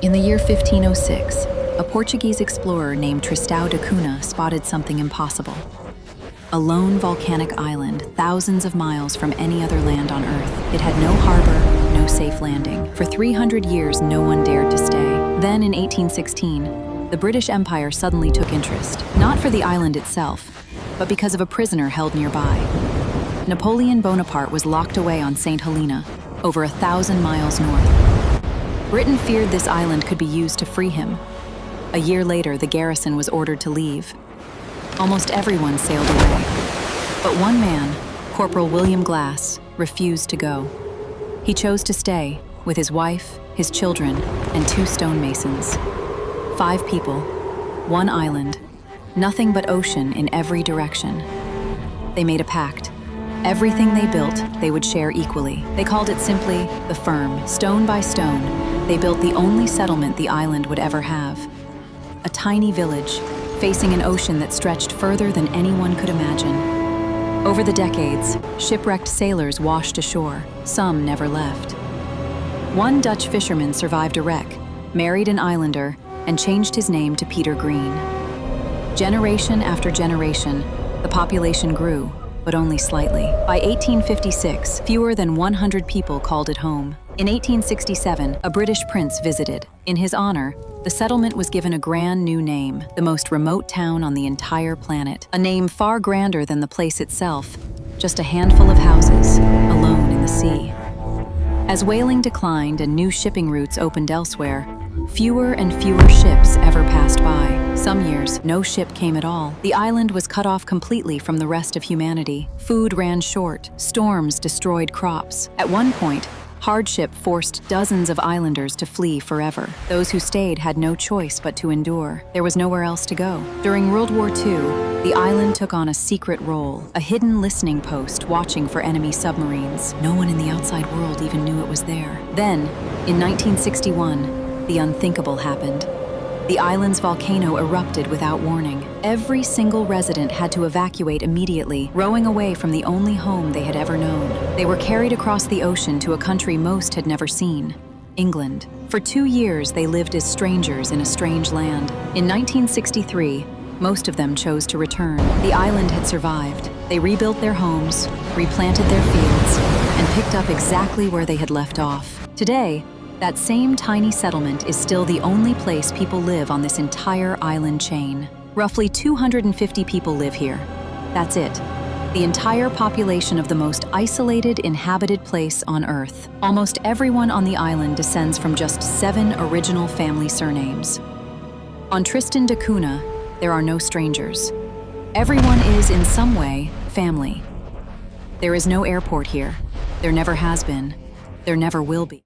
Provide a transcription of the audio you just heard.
In the year 1506, a Portuguese explorer named Tristan da Cunha spotted something impossible. A lone volcanic island, thousands of miles from any other land on Earth. It had no harbor, no safe landing. For 300 years, no one dared to stay. Then, in 1816, the British Empire suddenly took interest, not for the island itself, but because of a prisoner held nearby. Napoleon Bonaparte was locked away on St. Helena, over 1,000 miles north. Britain feared this island could be used to free him. A year later, the garrison was ordered to leave. Almost everyone sailed away. But one man, Corporal William Glass, refused to go. He chose to stay, with his wife, his children, and 2 stonemasons. 5 people, 1 island, nothing but ocean in every direction. They made a pact. Everything they built, they would share equally. They called it simply the firm. Stone by stone, they built the only settlement the island would ever have. A tiny village, facing an ocean that stretched further than anyone could imagine. Over the decades, shipwrecked sailors washed ashore. Some never left. One Dutch fisherman survived a wreck, married an islander, and changed his name to Peter Green. Generation after generation, the population grew, but only slightly. By 1856, fewer than 100 people called it home. In 1867, a British prince visited. In his honor, the settlement was given a grand new name, the most remote town on the entire planet. A name far grander than the place itself, just a handful of houses, alone in the sea. As whaling declined and new shipping routes opened elsewhere, fewer and fewer ships ever passed by. Some years, no ship came at all. The island was cut off completely from the rest of humanity. Food ran short. Storms destroyed crops. At one point, hardship forced dozens of islanders to flee forever. Those who stayed had no choice but to endure. There was nowhere else to go. During World War II, the island took on a secret role, a hidden listening post watching for enemy submarines. No one in the outside world even knew it was there. Then, in 1961, the unthinkable happened. The island's volcano erupted without warning. Every single resident had to evacuate immediately, rowing away from the only home they had ever known. They were carried across the ocean to a country most had never seen, England. For 2 years, they lived as strangers in a strange land. In 1963, most of them chose to return. The island had survived. They rebuilt their homes, replanted their fields, and picked up exactly where they had left off. Today, that same tiny settlement is still the only place people live on this entire island chain. Roughly 250 people live here. That's it. The entire population of the most isolated, inhabited place on Earth. Almost everyone on the island descends from just 7 original family surnames. On Tristan da Cunha, there are no strangers. Everyone is, in some way, family. There is no airport here. There never has been. There never will be.